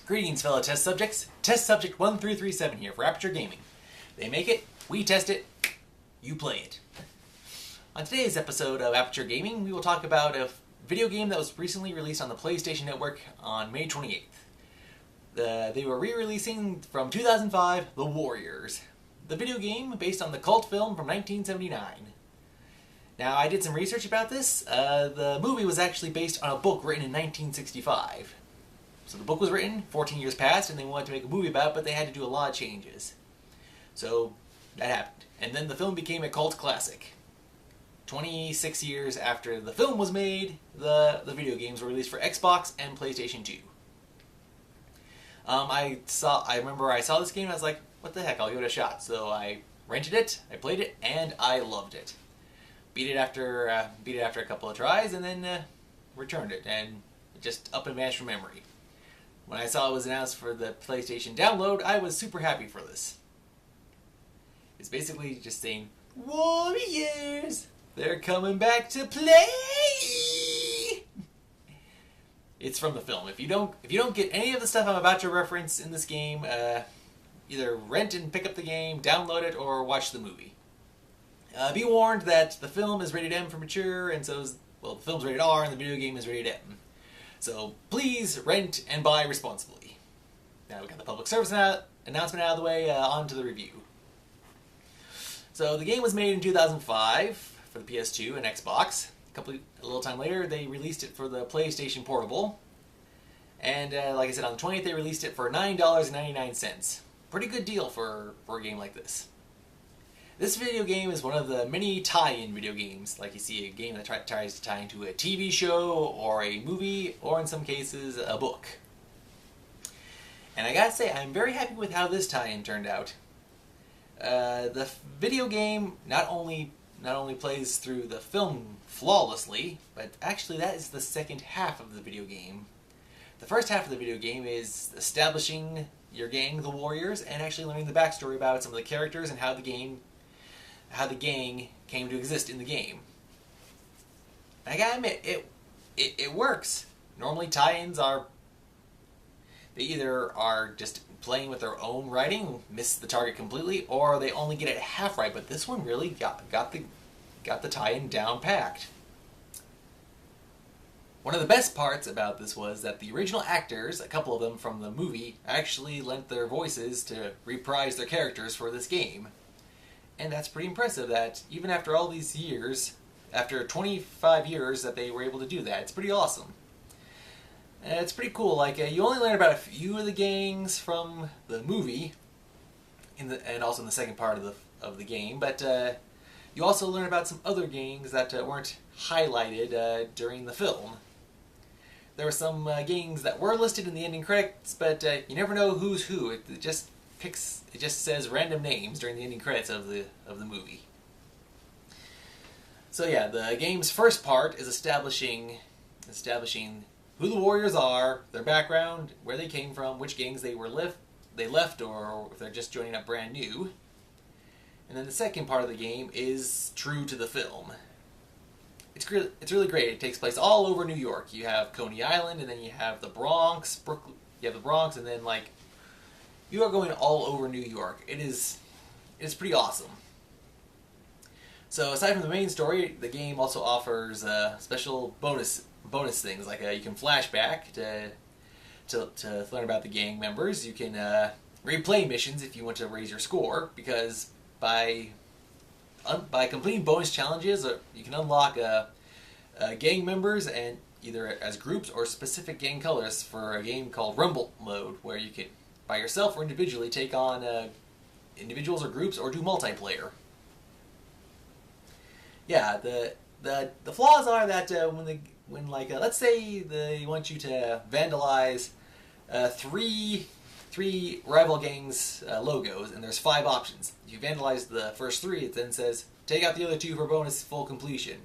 Greetings, fellow test subjects. Test subject 1337 here for Aperture Gaming. They make it, we test it, you play it. On today's episode of Aperture Gaming, we will talk about a video game that was recently released on the PlayStation Network on May 28th. They were re-releasing from 2005, The Warriors. The video game based on the cult film from 1979. Now, I did some research about this. The movie was actually based on a book written in 1965. So the book was written, 14 years passed, and they wanted to make a movie about it, but they had to do a lot of changes. So that happened. And then the film became a cult classic. 26 years after the film was made, the video games were released for Xbox and PlayStation 2. I remember I saw this game and I was like, what the heck, I'll give it a shot. So I rented it, I played it, and I loved it. Beat it after a couple of tries, and then returned it, and it just up and vanished from memory. When I saw it was announced for the PlayStation download, I was super happy for this. It's basically just saying, Warriors, they're coming back to play! It's from the film. If you don't get any of the stuff I'm about to reference in this game, either rent and pick up the game, download it, or watch the movie. Be warned that the film is rated M for mature, and so the film's rated R, and the video game is rated M. So please rent and buy responsibly. Now we got the public service announcement out of the way, on to the review. So the game was made in 2005 for the PS2 and Xbox. A little time later, they released it for the PlayStation Portable. And like I said, on the 20th, they released it for $9.99. Pretty good deal for a game like this. This video game is one of the many tie-in video games, like you see a game that tries to tie into a TV show or a movie, or in some cases, a book. And I gotta say, I'm very happy with how this tie-in turned out. The video game not only plays through the film flawlessly, but actually that is the second half of the video game. The first half of the video game is establishing your gang, the Warriors, and actually learning the backstory about some of the characters and how the gang came to exist in the game. And I gotta admit, it works. Normally tie-ins they either are just playing with their own writing, miss the target completely, or they only get it half right, but this one really got the tie-in down packed. One of the best parts about this was that the original actors, a couple of them from the movie, actually lent their voices to reprise their characters for this game. And that's pretty impressive that even after all these years, after 25 years, that they were able to do that. It's pretty awesome. And it's pretty cool. Like, you only learn about a few of the gangs from the movie, and also in the second part of the game, but you also learn about some other gangs that weren't highlighted during the film. There were some gangs that were listed in the ending credits, but you never know who's who. It just says random names during the ending credits of the movie. So yeah, the game's first part is establishing who the Warriors are, their background, where they came from, which gangs they left, or if they're just joining up brand new. And then the second part of the game is true to the film. It's really great. It takes place all over New York. You have Coney Island, and then you have the Bronx, Brooklyn. You have the Bronx, and then you are going all over New York. It's pretty awesome. So aside from the main story, the game also offers special bonus things, like you can flashback to learn about the gang members. You can replay missions if you want to raise your score, because by completing bonus challenges, you can unlock gang members, and either as groups or specific gang colors for a game called Rumble Mode, where you can, by yourself or individually, take on individuals or groups, or do multiplayer. Yeah, the flaws are that let's say they want you to vandalize three rival gangs' logos, and there's 5 options. If you vandalize the first 3, it then says take out the other 2 for bonus full completion.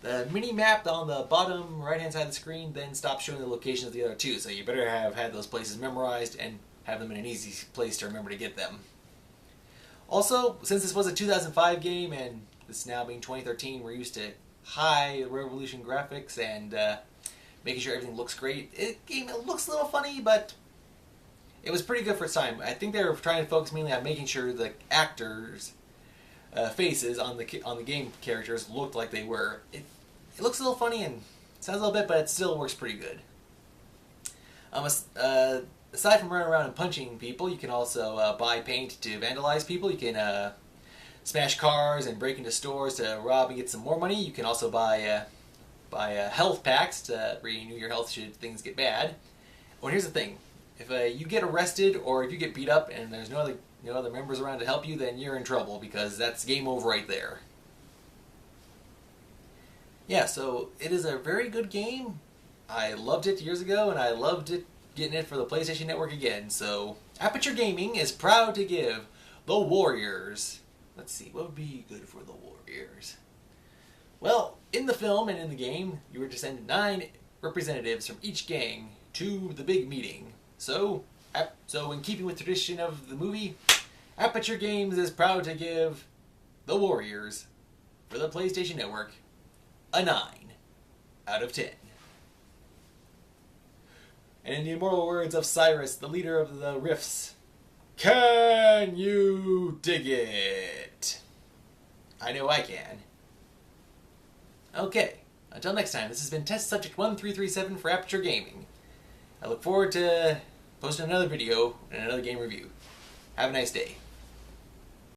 The mini-map on the bottom right-hand side of the screen then stops showing the locations of the other 2, so you better have had those places memorized and have them in an easy place to remember to get them. Also, since this was a 2005 game, and this now being 2013, we're used to high resolution graphics and making sure everything looks great. It looks a little funny, but it was pretty good for its time. I think they were trying to focus mainly on making sure the actors' faces on the game characters looked like they were. It looks a little funny and sounds a little bit, but it still works pretty good. Aside from running around and punching people, you can also buy paint to vandalize people. You can smash cars and break into stores to rob and get some more money. You can also buy health packs to renew your health should things get bad. Well, here's the thing: if you get arrested or if you get beat up and there's no other members around to help you, then you're in trouble because that's game over right there. Yeah, so it is a very good game. I loved it years ago, and I loved it getting it for the PlayStation Network again. So Aperture Gaming is proud to give the Warriors. Let's see, what would be good for the Warriors? Well, in the film and in the game, you were to send 9 representatives from each gang to the big meeting. So in keeping with tradition of the movie, Aperture Games is proud to give the Warriors for the PlayStation Network a 9 out of 10. And in the immortal words of Cyrus, the leader of the Rifts, can you dig it? I know I can. Okay, until next time, this has been Test Subject 1337 for Aperture Gaming. I look forward to posting another video and another game review. Have a nice day.